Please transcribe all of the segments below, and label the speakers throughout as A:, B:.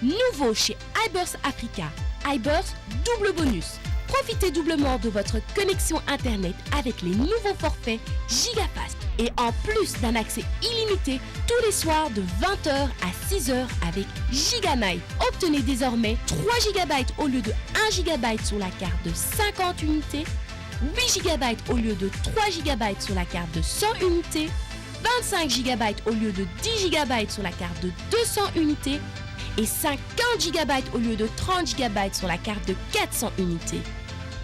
A: Nouveau chez iBurst Africa, iBurst double bonus. Profitez doublement de votre connexion Internet avec les nouveaux forfaits GigaFast. Et en plus d'un accès illimité tous les soirs de 20h à 6h avec Giganight. Obtenez désormais 3 GB au lieu de 1 GB sur la carte de 50 unités, 8 GB au lieu de 3 GB sur la carte de 100 unités, 25 GB au lieu de 10 GB sur la carte de 200 unités et 50 GB au lieu de 30 GB sur la carte de 400 unités.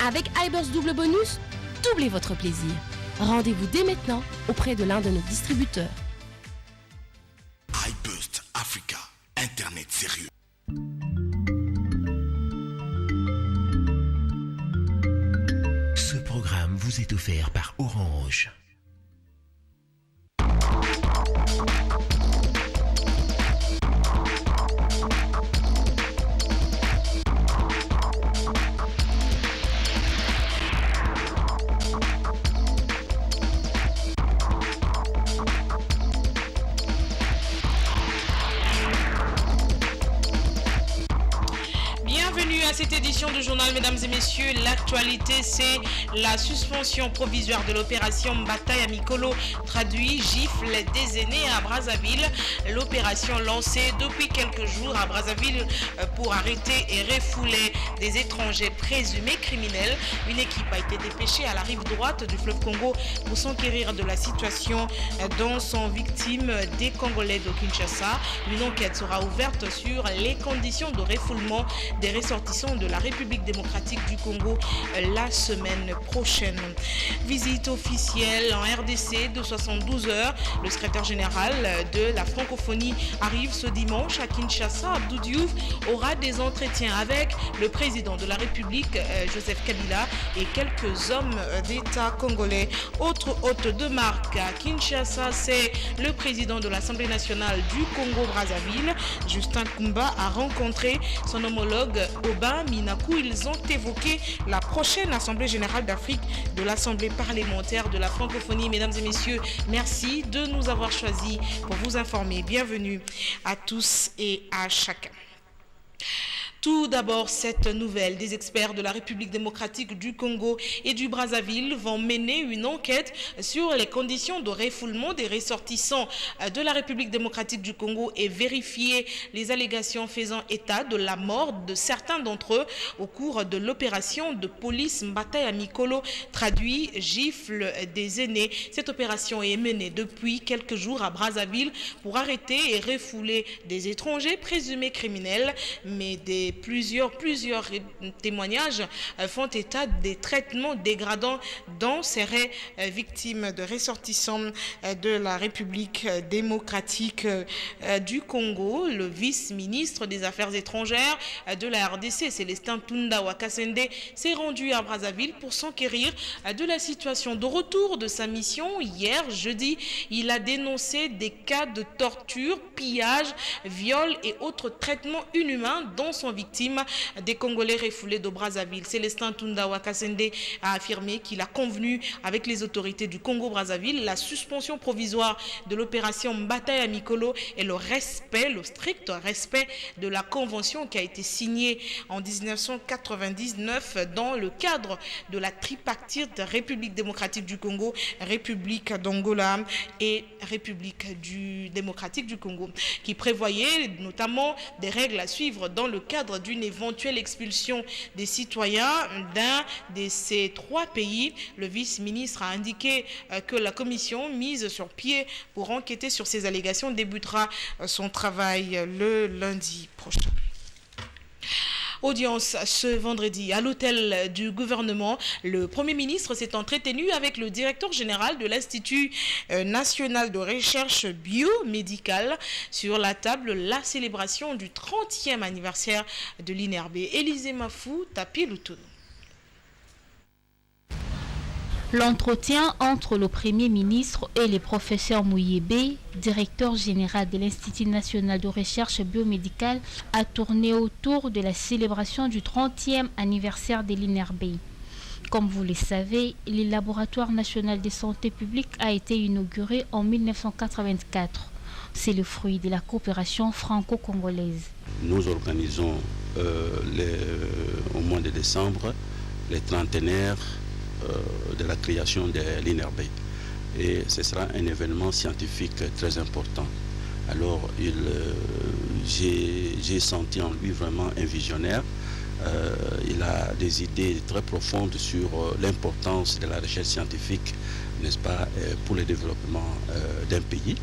A: Avec iBurst double bonus, doublez votre plaisir. Rendez-vous dès maintenant auprès de l'un de nos distributeurs.
B: iBurst Africa, Internet sérieux.
C: Ce programme vous est offert par Orange.
D: Cette édition du journal, mesdames et messieurs, l'actualité, c'est la suspension provisoire de l'opération Bataille à Mikolo, traduit gifle des aînés à Brazzaville. L'opération lancée depuis quelques jours à Brazzaville pour arrêter et refouler des étrangers présumés criminels. Une équipe a été dépêchée à la rive droite du fleuve Congo pour s'enquérir de la situation dont sont victimes des Congolais de Kinshasa. Une enquête sera ouverte sur les conditions de refoulement des ressortissants de la République démocratique du Congo la semaine prochaine. Visite officielle en RDC de 72 heures. Le secrétaire général de la francophonie arrive ce dimanche à Kinshasa. Abdou Diouf aura des entretiens avec le président de la République, Joseph Kabila, et quelques hommes d'État congolais. Autre hôte de marque à Kinshasa, c'est le président de l'Assemblée nationale du Congo-Brazzaville. Justin Kumba a rencontré son homologue Oba Minakou. Ils ont évoqué la prochaine Assemblée générale d'Afrique de l'Assemblée parlementaire de la francophonie. Mesdames et messieurs, merci de nous avoir choisis pour vous informer. Bienvenue à tous et à chacun. Tout d'abord, cette nouvelle, des experts de la République démocratique du Congo et du Brazzaville vont mener une enquête sur les conditions de refoulement des ressortissants de la République démocratique du Congo et vérifier les allégations faisant état de la mort de certains d'entre eux au cours de l'opération de police Bataille à Mikolo, traduit gifle des aînés. Cette opération est menée depuis quelques jours à Brazzaville pour arrêter et refouler des étrangers présumés criminels, mais plusieurs témoignages font état des traitements dégradants dont seraient victimes de ressortissants de la République démocratique du Congo. Le vice-ministre des Affaires étrangères de la RDC, Célestin Tunda Wakasende, s'est rendu à Brazzaville pour s'enquérir de la situation. De retour de sa mission hier, jeudi, il a dénoncé des cas de torture, pillage, viol et autres traitements inhumains dont sont victimes des Congolais refoulés de Brazzaville. Célestin Tunda Wakasende a affirmé qu'il a convenu avec les autorités du Congo-Brazzaville la suspension provisoire de l'opération Bataille à Mikolo et le strict respect de la convention qui a été signée en 1999 dans le cadre de la tripartite République démocratique du Congo, République d'Angola et République démocratique du Congo, qui prévoyait notamment des règles à suivre dans le cadre d'une éventuelle expulsion des citoyens d'un de ces trois pays. Le vice-ministre a indiqué que la commission mise sur pied pour enquêter sur ces allégations débutera son travail le lundi prochain. Audience ce vendredi à l'hôtel du gouvernement. Le Premier ministre s'est entretenu avec le directeur général de l'Institut national de recherche biomédicale. Sur la table, la célébration du 30e anniversaire de l'INRB. Élisée Mafou, Tapi Loutono.
E: L'entretien entre le Premier ministre et le professeur Mouyébé, directeur général de l'Institut national de recherche biomédicale, a tourné autour de la célébration du 30e anniversaire de l'INRB. Comme vous le savez, le laboratoire national de santé publique a été inauguré en 1984. C'est le fruit de la coopération franco-congolaise.
F: Nous organisons au mois de décembre les trentenaires de la création de l'INRB. Et ce sera un événement scientifique très important. Alors j'ai senti en lui vraiment un visionnaire. Il a des idées très profondes sur l'importance de la recherche scientifique, n'est-ce pas, pour le développement d'un pays.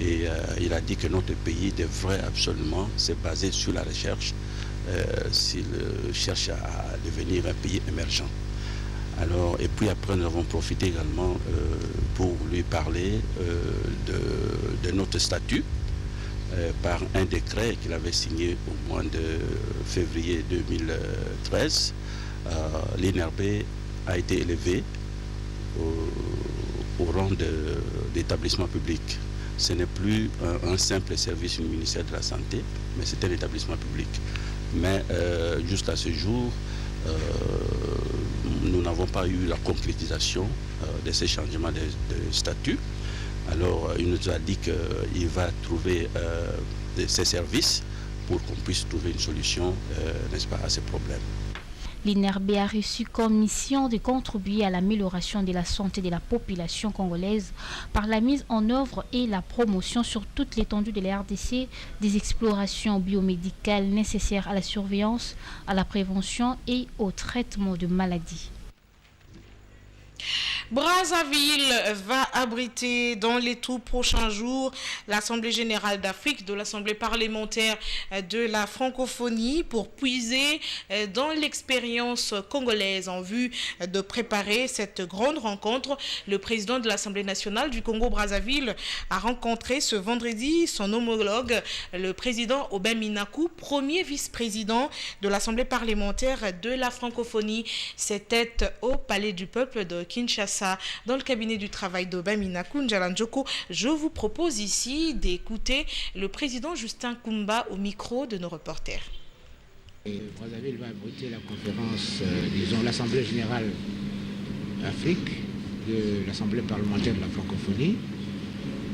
F: Et il a dit que notre pays devrait absolument se baser sur la recherche s'il cherche à devenir un pays émergent. Alors, et puis après, nous avons profité également pour lui parler de notre statut par un décret qu'il avait signé au mois de février 2013. L'INRB a été élevé au rang d'établissement public. Ce n'est plus un simple service du ministère de la Santé, mais c'est un établissement public. Mais jusqu'à ce jour, nous n'avons pas eu la concrétisation de ces changements de statut. Alors, il nous a dit qu'il va trouver ces services pour qu'on puisse trouver une solution, n'est-ce pas, à ces problèmes.
E: L'INRB a reçu comme mission de contribuer à l'amélioration de la santé de la population congolaise par la mise en œuvre et la promotion sur toute l'étendue de la RDC des explorations biomédicales nécessaires à la surveillance, à la prévention et au traitement de maladies.
D: Brazzaville va abriter dans les tout prochains jours l'Assemblée générale d'Afrique de l'Assemblée parlementaire de la francophonie pour puiser dans l'expérience congolaise en vue de préparer cette grande rencontre. Le président de l'Assemblée nationale du Congo-Brazzaville a rencontré ce vendredi son homologue, le président Aubin Minaku, premier vice-président de l'Assemblée parlementaire de la francophonie. C'était au Palais du Peuple de Kinshasa, dans le cabinet du travail d'Aubin Minaku Njalanjoko. Je vous propose ici d'écouter le président Justin Kumba au micro de nos reporters.
G: Brazzaville va abriter la conférence, l'Assemblée générale Afrique de l'Assemblée parlementaire de la francophonie,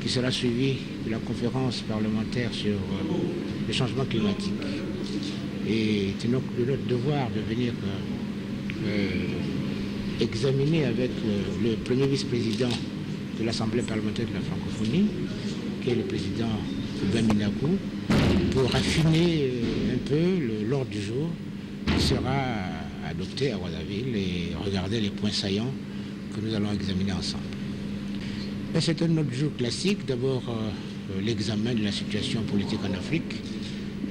G: qui sera suivie de la conférence parlementaire sur le changement climatique. Et c'est notre devoir de venir examiner avec le premier vice-président de l'Assemblée parlementaire de la francophonie, qui est le président Aubin Minaku, pour affiner un peu l'ordre du jour qui sera adopté à Brazzaville et regarder les points saillants que nous allons examiner ensemble. C'est un autre jour classique, d'abord l'examen de la situation politique en Afrique,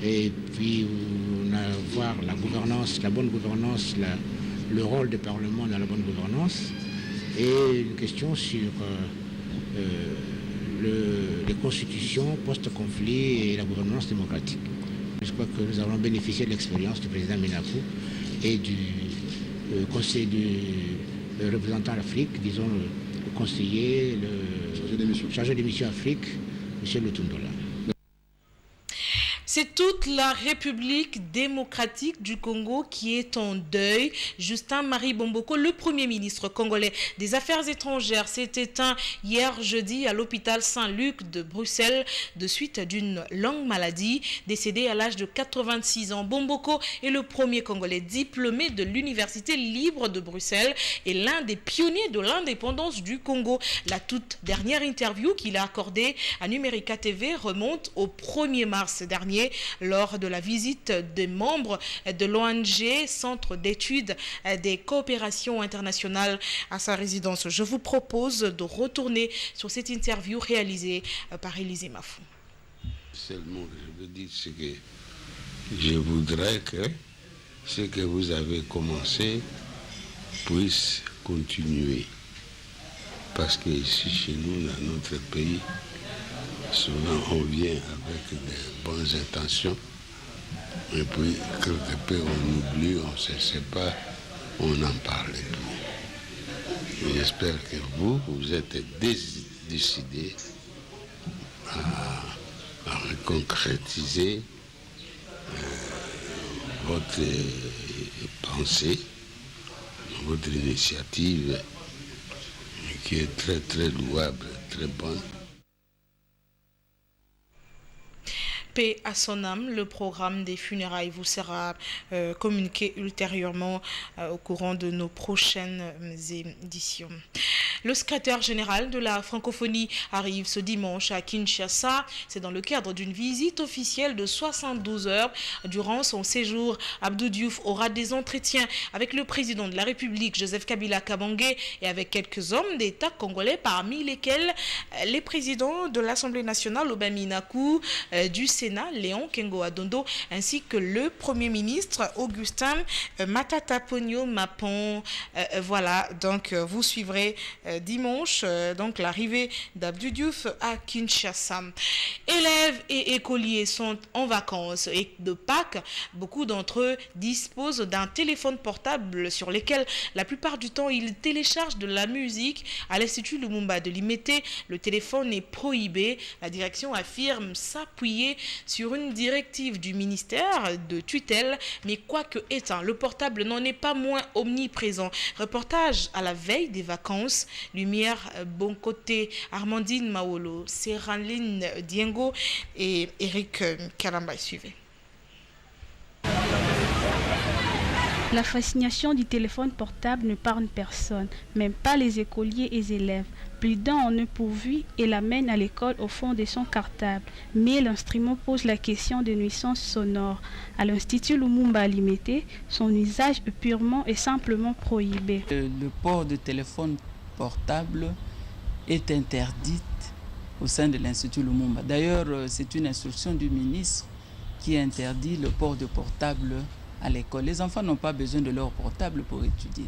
G: et puis on va voir la gouvernance, la bonne gouvernance, le rôle du Parlement dans la bonne gouvernance, et une question sur les constitutions post-conflit et la gouvernance démocratique. Je crois que nous allons bénéficier de l'expérience du président Minaku et du conseil du représentant d'Afrique, disons le conseiller, le chargé de mission Afrique, M. Lutundola.
D: C'est toute la République démocratique du Congo qui est en deuil. Justin-Marie Bomboko, le Premier ministre congolais des Affaires étrangères, s'est éteint hier jeudi à l'hôpital Saint-Luc de Bruxelles de suite d'une longue maladie, décédé à l'âge de 86 ans. Bomboko est le premier Congolais diplômé de l'Université libre de Bruxelles et l'un des pionniers de l'indépendance du Congo. La toute dernière interview qu'il a accordée à Numérica TV remonte au 1er mars dernier, lors de la visite des membres de l'ONG, Centre d'études des coopérations internationales, à sa résidence. Je vous propose de retourner sur cette interview réalisée par Élisée Mafou.
H: Seulement, je veux dire ce que je voudrais que ce que vous avez commencé puisse continuer. Parce que ici, chez nous, dans notre pays, souvent on vient avec de bonnes intentions et puis quelque peu on oublie, on ne se sait pas, on en parle plus. J'espère que vous êtes décidés à concrétiser votre pensée, votre initiative qui est très très louable, très bonne.
D: Paix à son âme. Le programme des funérailles vous sera communiqué ultérieurement au courant de nos prochaines éditions. Le secrétaire général de la francophonie arrive ce dimanche à Kinshasa. C'est dans le cadre d'une visite officielle de 72 heures. Durant son séjour, Abdou Diouf aura des entretiens avec le président de la République, Joseph Kabila Kabange, et avec quelques hommes d'État congolais, parmi lesquels les présidents de l'Assemblée nationale, Obami Nakou, du Sénat, Léon Kengo Adondo, ainsi que le Premier ministre, Augustin Matata Ponyo Mapon. Voilà, donc vous suivrez dimanche donc l'arrivée d'Abdou Diouf à Kinshasa. Élèves et écoliers sont en vacances et de Pâques, beaucoup d'entre eux disposent d'un téléphone portable sur lequel la plupart du temps ils téléchargent de la musique. À l'Institut Lumumba de Limete, le téléphone est prohibé. La direction affirme s'appuyer sur une directive du ministère de tutelle, mais quoique éteint, le portable n'en est pas moins omniprésent. Reportage à la veille des vacances. Lumière Bon Côté, Armandine Maolo, Séraline Diengo et Eric Kalamba. Suivez.
I: La fascination du téléphone portable ne parle personne, même pas les écoliers et élèves. Plus d'un en est pourvu et l'amène à l'école au fond de son cartable. Mais l'instrument pose la question des nuisances sonores. À l'Institut Lumumba Limete, son usage est purement et simplement prohibé.
J: Le port de téléphone portable est interdite au sein de l'Institut Lumumba. D'ailleurs, c'est une instruction du ministre qui interdit le port de portable à l'école. Les enfants n'ont pas besoin de leur portable pour étudier.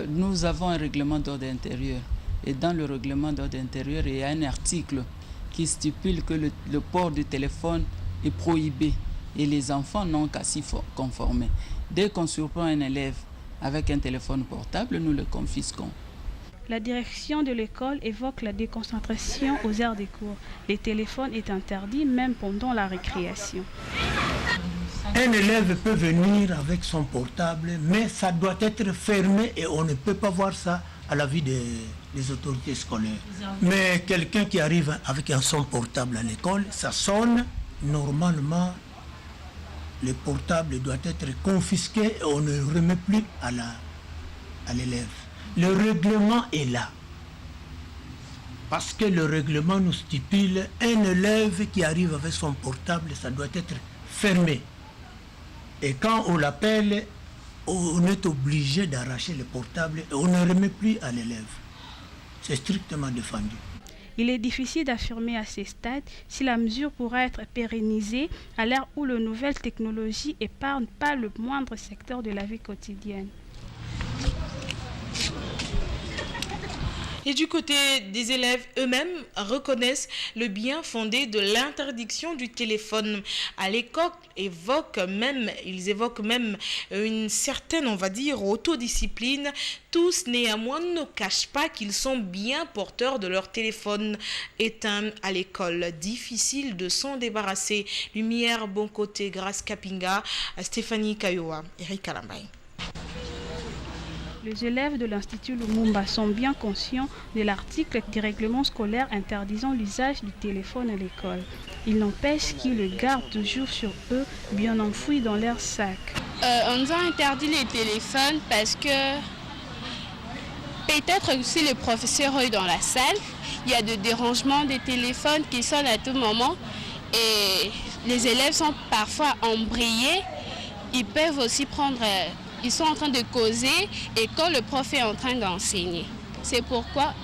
J: Nous avons un règlement d'ordre intérieur. Et dans le règlement d'ordre intérieur, il y a un article qui stipule que le port du téléphone est prohibé. Et les enfants n'ont qu'à s'y conformer. Dès qu'on surprend un élève avec un téléphone portable, nous le confisquons.
I: La direction de l'école évoque la déconcentration aux heures des cours. Le téléphone est interdit même pendant la récréation.
K: Un élève peut venir avec son portable, mais ça doit être fermé et on ne peut pas voir ça à la vue des autorités scolaires. Mais quelqu'un qui arrive avec son portable à l'école, ça sonne. Normalement, le portable doit être confisqué et on ne le remet plus à l'élève. Le règlement est là. Parce que le règlement nous stipule un élève qui arrive avec son portable, ça doit être fermé. Et quand on l'appelle, on est obligé d'arracher le portable et on ne remet plus à l'élève. C'est strictement défendu.
I: Il est difficile d'affirmer à ce stade si la mesure pourra être pérennisée à l'ère où les nouvelles technologies épargnent pas le moindre secteur de la vie quotidienne.
D: Et du côté des élèves eux-mêmes reconnaissent le bien fondé de l'interdiction du téléphone. À l'école, ils évoquent même une certaine, on va dire, autodiscipline. Tous, néanmoins, ne cachent pas qu'ils sont bien porteurs de leur téléphone éteint à l'école. Difficile de s'en débarrasser. Lumière, Bon Côté, Grâce Kapinga, Stéphanie Kayoa, Eric Kalambay.
I: Les élèves de l'Institut Lumumba sont bien conscients de l'article du règlement scolaire interdisant l'usage du téléphone à l'école. Il n'empêche qu'ils le gardent toujours sur eux, bien enfouis dans leur sac.
L: On nous a interdit les téléphones parce que peut-être si le professeur est dans la salle, il y a des dérangements des téléphones qui sonnent à tout moment et les élèves sont parfois embrouillés. Ils peuvent aussi ils sont en train de causer et quand le prof est en train d'enseigner. C'est pourquoi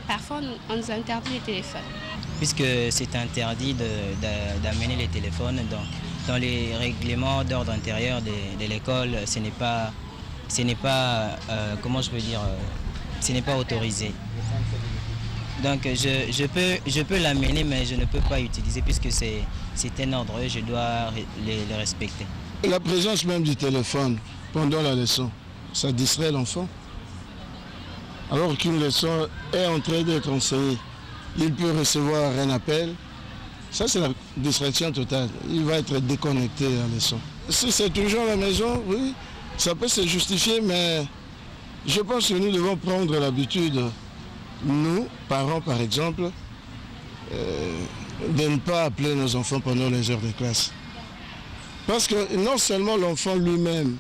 L: parfois on nous interdit les téléphones.
M: Puisque c'est interdit d'amener les téléphones dans les règlements d'ordre intérieur de l'école, ce n'est pas comment je peux dire, ce n'est pas autorisé. Donc je peux l'amener mais je ne peux pas utiliser puisque c'est un ordre, je dois les respecter.
H: La présence même du téléphone pendant la leçon, ça distrait l'enfant. Alors qu'une leçon est en train d'être enseignée, il peut recevoir un appel. Ça, c'est la distraction totale. Il va être déconnecté à la leçon. Si c'est toujours à la maison, oui, ça peut se justifier, mais je pense que nous devons prendre l'habitude, nous, parents par exemple,
N: de ne pas appeler nos enfants pendant les heures de classe. Parce que non seulement l'enfant lui-même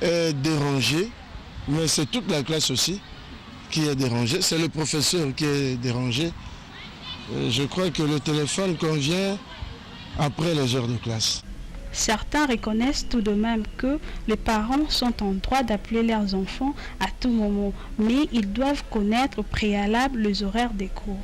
N: est dérangé, mais c'est toute la classe aussi qui est dérangée. C'est le professeur qui est dérangé. Je crois que le téléphone convient après les heures de classe.
I: Certains reconnaissent tout de même que les parents sont en droit d'appeler leurs enfants à tout moment, mais ils doivent connaître au préalable les horaires des cours.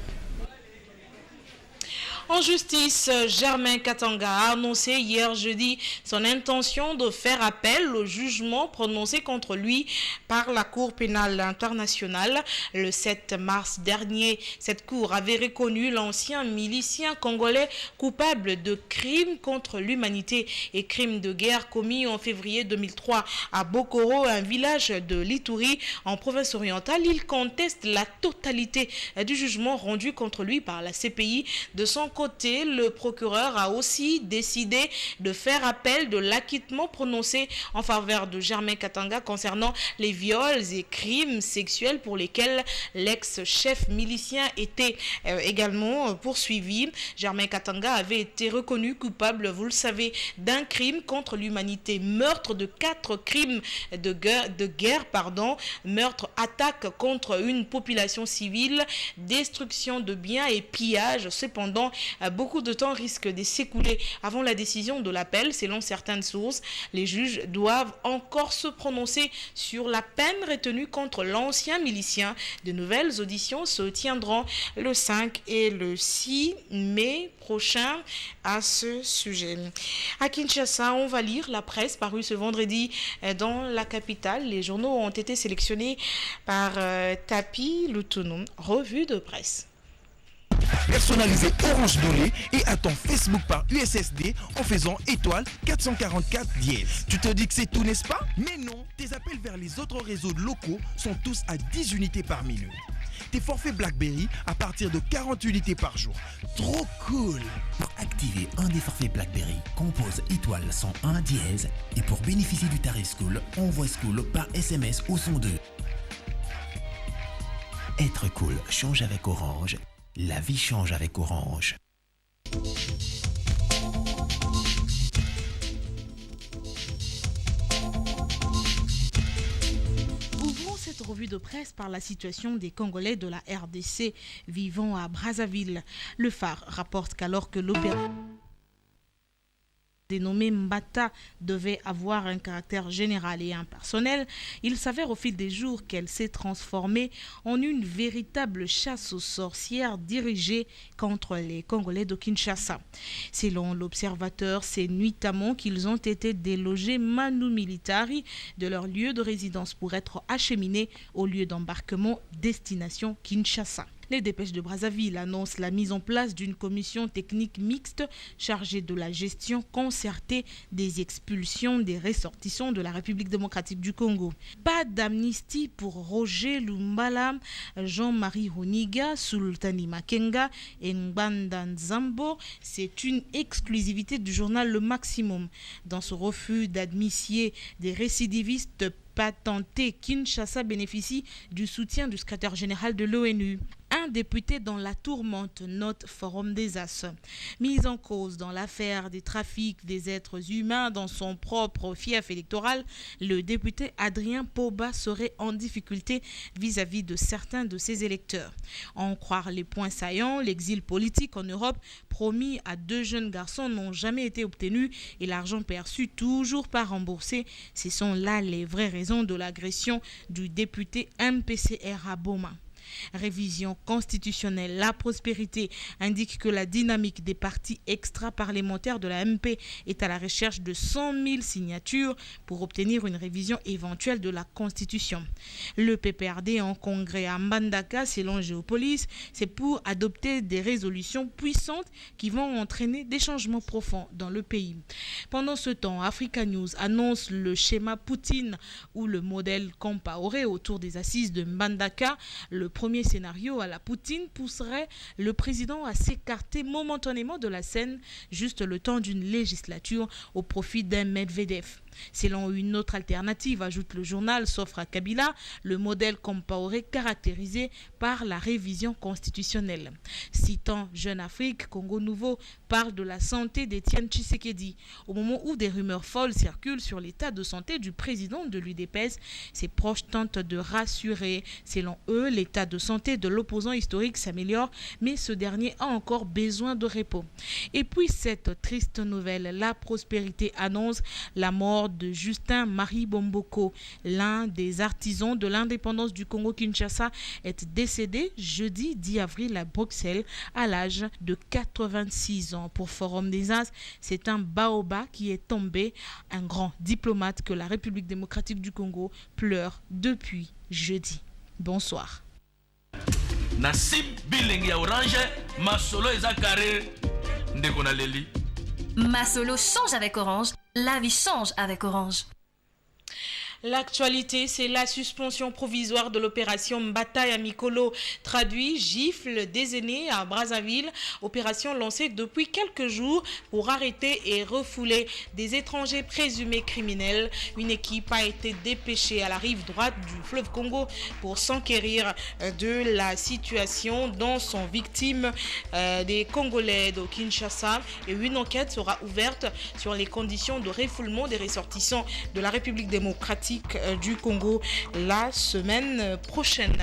D: En justice, Germain Katanga a annoncé hier jeudi son intention de faire appel au jugement prononcé contre lui par la Cour pénale internationale. Le 7 mars dernier, cette cour avait reconnu l'ancien milicien congolais coupable de crimes contre l'humanité et crimes de guerre commis en février 2003 à Bokoro, un village de l'Ituri en province orientale. Il conteste la totalité du jugement rendu contre lui par la CPI. De son côté, le procureur a aussi décidé de faire appel de l'acquittement prononcé en faveur de Germain Katanga concernant les viols et crimes sexuels pour lesquels l'ex-chef milicien était également poursuivi. Germain Katanga avait été reconnu coupable, vous le savez, d'un crime contre l'humanité, meurtre de 4 crimes de guerre, meurtre, attaque contre une population civile, destruction de biens et pillage. Cependant, beaucoup de temps risque de s'écouler avant la décision de l'appel. Selon certaines sources, les juges doivent encore se prononcer sur la peine retenue contre l'ancien milicien. De nouvelles auditions se tiendront le 5 et le 6 mai prochain à ce sujet. À Kinshasa, on va lire la presse parue ce vendredi dans la capitale. Les journaux ont été sélectionnés par Tapi Lutuno. Revue de presse.
O: Personnalisez Orange Dolé et à ton Facebook par USSD en faisant étoile 444 dièse. Tu te dis que c'est tout, n'est-ce pas? Mais non, tes appels vers les autres réseaux locaux sont tous à 10 unités par minute. Tes forfaits BlackBerry à partir de 40 unités par jour. Trop cool!
C: Pour activer un des forfaits BlackBerry, compose étoile 101 dièse et pour bénéficier du tarif School, envoie School par SMS au son 2. Être cool change avec Orange. La vie change avec Orange.
D: Ouvrons cette revue de presse par la situation des Congolais de la RDC vivant à Brazzaville. Le Phare rapporte qu'alors que l'opération dénommée Mbata devait avoir un caractère général et impersonnel, il s'avère au fil des jours qu'elle s'est transformée en une véritable chasse aux sorcières dirigée contre les Congolais de Kinshasa. Selon l'observateur, c'est nuitamment qu'ils ont été délogés manu militari de leur lieu de résidence pour être acheminés au lieu d'embarquement destination Kinshasa. Les dépêches de Brazzaville annoncent la mise en place d'une commission technique mixte chargée de la gestion concertée des expulsions des ressortissants de la République démocratique du Congo. Pas d'amnistie pour Roger Lumbala, Jean-Marie Roniga, Sultani Makenga et Ngbanda Nzambo. C'est une exclusivité du journal Le Maximum. Dans ce refus d'admissier des récidivistes patenté, Kinshasa bénéficie du soutien du secrétaire général de l'ONU. Un député dans la tourmente, note Forum des As. Mis en cause dans l'affaire des trafics des êtres humains dans son propre fief électoral, le député Adrien Poba serait en difficulté vis-à-vis de certains de ses électeurs. En croire les points saillants, l'exil politique en Europe promis à 2 jeunes garçons n'ont jamais été obtenus et l'argent perçu toujours pas remboursé. Ce sont là les vraies raisons de l'agression du député MPCR à Boma. Révision constitutionnelle. La Prospérité indique que la dynamique des partis extra-parlementaires de la MP est à la recherche de 100 000 signatures pour obtenir une révision éventuelle de la Constitution. Le PPRD en congrès à Mbandaka, selon Géopolis, c'est pour adopter des résolutions puissantes qui vont entraîner des changements profonds dans le pays. Pendant ce temps, Africa News annonce le schéma Poutine ou le modèle Compaoré autour des assises de Mbandaka. Le premier scénario à la Poutine pousserait le président à s'écarter momentanément de la scène juste le temps d'une législature au profit d'un Medvedev. Selon une autre alternative, ajoute le journal, s'offre à Kabila le modèle Compaoré caractérisé par la révision constitutionnelle. Citant Jeune Afrique, Congo Nouveau parle de la santé d'Étienne Tshisekedi. Au moment où des rumeurs folles circulent sur l'état de santé du président de l'UDPS, ses proches tentent de rassurer. Selon eux, l'état de santé de l'opposant historique s'améliore, mais ce dernier a encore besoin de repos. Et puis cette triste nouvelle, la prospérité annonce la mort de Justin Marie Bomboko. L'un des artisans de l'indépendance du Congo-Kinshasa est décédé jeudi 10 avril à Bruxelles à l'âge de 86 ans. Pour Forum des As, c'est un baobab qui est tombé, un grand diplomate que la République démocratique du Congo pleure depuis jeudi. Bonsoir.
P: Nasib bilingi ya orange, masolo eza carré ndeko na leli.
Q: Masolo change avec Orange, la vie change avec Orange.
D: L'actualité, c'est la suspension provisoire de l'opération Mbata ya Mikolo, traduit gifle des aînés à Brazzaville, opération lancée depuis quelques jours pour arrêter et refouler des étrangers présumés criminels. Une équipe a été dépêchée à la rive droite du fleuve Congo pour s'enquérir de la situation dont sont victimes des Congolais de Kinshasa, et une enquête sera ouverte sur les conditions de refoulement des ressortissants de la République démocratique du Congo la semaine prochaine.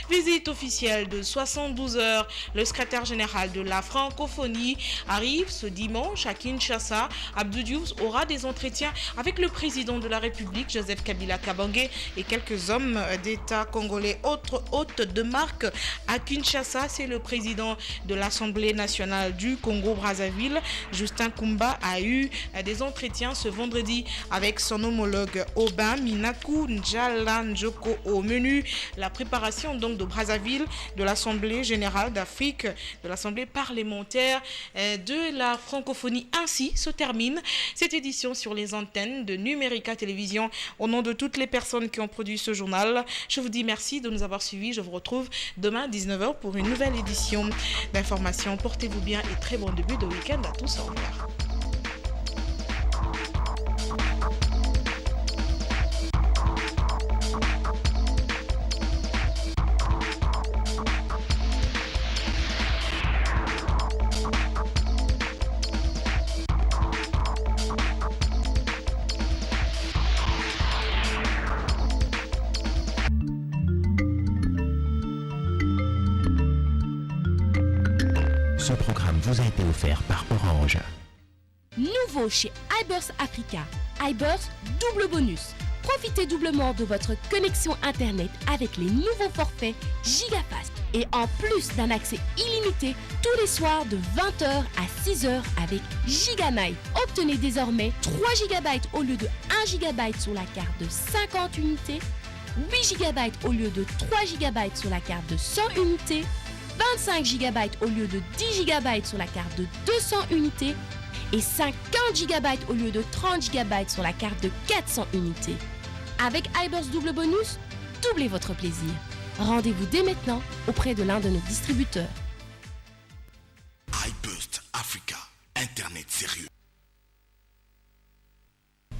D: Visite officielle de 72 heures. Le secrétaire général de la francophonie arrive ce dimanche à Kinshasa. Abdou Diouf aura des entretiens avec le président de la République, Joseph Kabila Kabange, et quelques hommes d'État congolais. Autre hôte de marque à Kinshasa, c'est le président de l'Assemblée nationale du Congo-Brazzaville, Justin Kumba, a eu des entretiens ce vendredi avec son homologue Aubin Minaku Njala Njoko. Au menu, la préparation donc de Brazzaville, de l'Assemblée générale d'Afrique, de l'Assemblée parlementaire de la francophonie. Ainsi se termine cette édition sur les antennes de Numérica Télévision. Au nom de toutes les personnes qui ont produit ce journal, je vous dis merci de nous avoir suivis. Je vous retrouve demain 19h pour une nouvelle édition d'information. Portez-vous bien et très bon début de week-end à tous. Au revoir.
C: Ce programme vous a été offert par Orange.
A: Nouveau chez iBurst Africa, iBurst double bonus. Profitez doublement de votre connexion Internet avec les nouveaux forfaits Gigafast. Et en plus d'un accès illimité tous les soirs de 20h à 6h avec Giganight. Obtenez désormais 3 GB au lieu de 1 GB sur la carte de 50 unités, 8 GB au lieu de 3 GB sur la carte de 100 unités, 25 GB au lieu de 10 GB sur la carte de 200 unités et 50 GB au lieu de 30 GB sur la carte de 400 unités. Avec iBurst double bonus, doublez votre plaisir. Rendez-vous dès maintenant auprès de l'un de nos distributeurs.
B: iBurst Africa, Internet sérieux.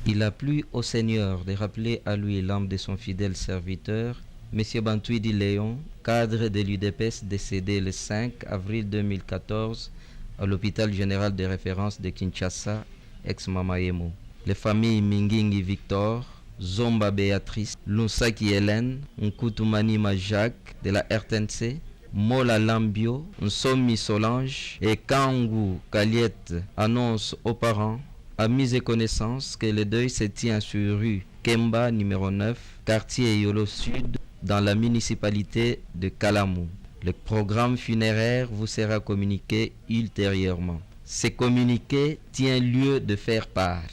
R: Il a plu au Seigneur de rappeler à lui l'âme de son fidèle serviteur, M. Bantouidi Léon, cadre de l'UDPS décédé le 5 avril 2014 à l'hôpital général de référence de Kinshasa, ex-Mamayemo. Les familles Mingingi Victor, Zomba Béatrice, Lunsaki Hélène, Nkutumanima Jacques de la RTNC, Mola Lambio, Nsomi Solange et Kangu Kaliette annoncent aux parents, amis et connaissances que le deuil se tient sur rue Kemba numéro 9, quartier Yolo Sud, dans la municipalité de Kalamou. Le programme funéraire vous sera communiqué ultérieurement. Ce communiqué tient lieu de faire part.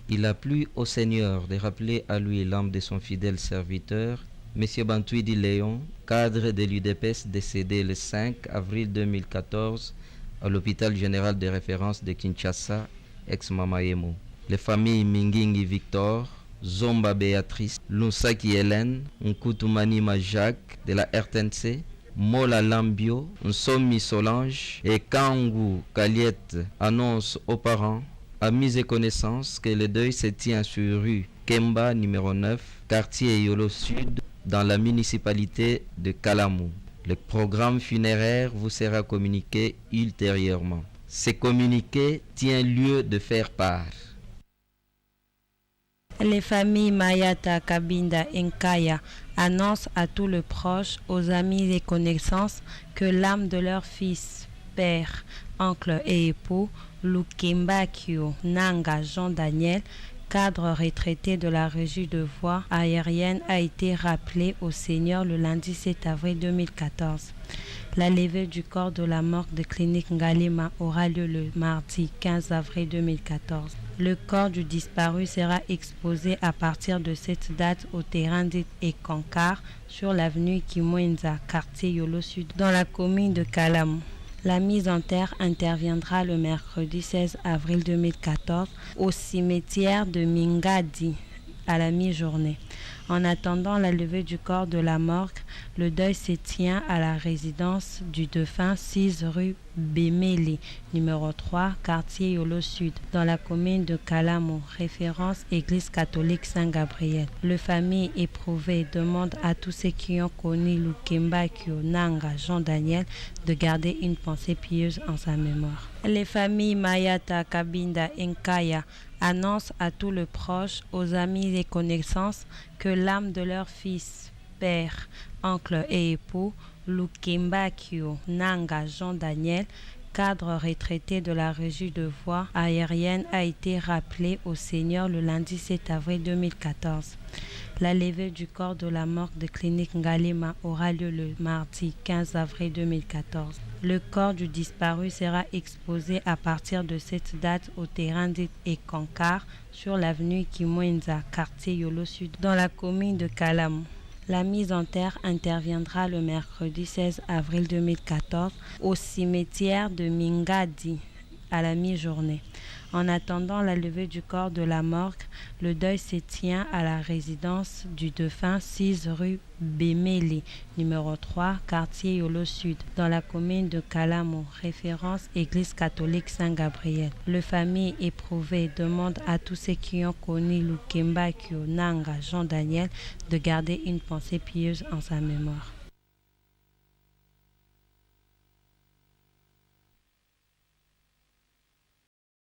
R: Il a plu au Seigneur de rappeler à lui l'âme de son fidèle serviteur, M. Bantouidi Léon, cadre de l'UDPS décédé le 5 avril 2014 à l'hôpital général de référence de Kinshasa, ex-Mamayemo. Les familles Mingingi Victor, Zomba Béatrice, Lunsaki Hélène, Nkutumanima Jacques de la RTNC, Mola Lambio, Nsomi Solange et Kangu Kaliette annoncent aux parents, Amis et connaissances, que le deuil se tient sur rue Kemba numéro 9, quartier Yolo Sud, dans la municipalité de Kalamou. Le programme funéraire vous sera communiqué ultérieurement. Ce communiqué tient lieu de faire part.
S: Les familles Mayata, Kabinda et Nkaya annoncent à tous les proches, aux amis et connaissances que l'âme de leur fils, père, oncle et époux, Lukemba Kyo Nanga Jean Daniel, cadre retraité de la régie de voie aérienne, a été rappelé au Seigneur le lundi 7 avril 2014. La levée du corps de la morgue de clinique Ngalema aura lieu le mardi 15 avril 2014. Le corps du disparu sera exposé à partir de cette date au terrain dit Ekankar sur l'avenue Kimwenza, quartier Yolo Sud, dans la commune de Kalamou. La mise en terre interviendra le mercredi 16 avril 2014 au cimetière de Mingadi à la mi-journée. En attendant la levée du corps de la morgue, le deuil se tient à la résidence du défunt 6 rue Bemeli, numéro 3, quartier Yolo Sud, dans la commune de Kalamou, référence Église catholique Saint-Gabriel. Le famille éprouvée demande à tous ceux qui ont connu Lukemba Kyo Nanga Jean Daniel de garder une pensée pieuse en sa mémoire. Les familles Mayata, Kabinda et Nkaya annoncent à tous les proches, aux amis et connaissances que l'âme de leur fils, père, oncle et époux, Lukemba Kyo Nanga Jean Daniel, cadre retraité de la régie de voie aérienne, a été rappelé au Seigneur le lundi 7 avril 2014. La levée du corps de la morgue de clinique Ngalema aura lieu le mardi 15 avril 2014. Le corps du disparu sera exposé à partir de cette date au terrain dit Ekankar sur l'avenue Kimwenza, quartier Yolo Sud, dans la commune de Kalamou. La mise en terre interviendra le mercredi 16 avril 2014 au cimetière de Mingadi à la mi-journée. En attendant la levée du corps de la morgue, le deuil se tient à la résidence du défunt 6 rue Bemeli, numéro 3, quartier Yolo Sud, dans la commune de Kalamou, référence Église catholique Saint-Gabriel. Le famille éprouvée demande à tous ceux qui ont connu Lukemba Kyo Nanga Jean Daniel de garder une pensée pieuse en sa mémoire.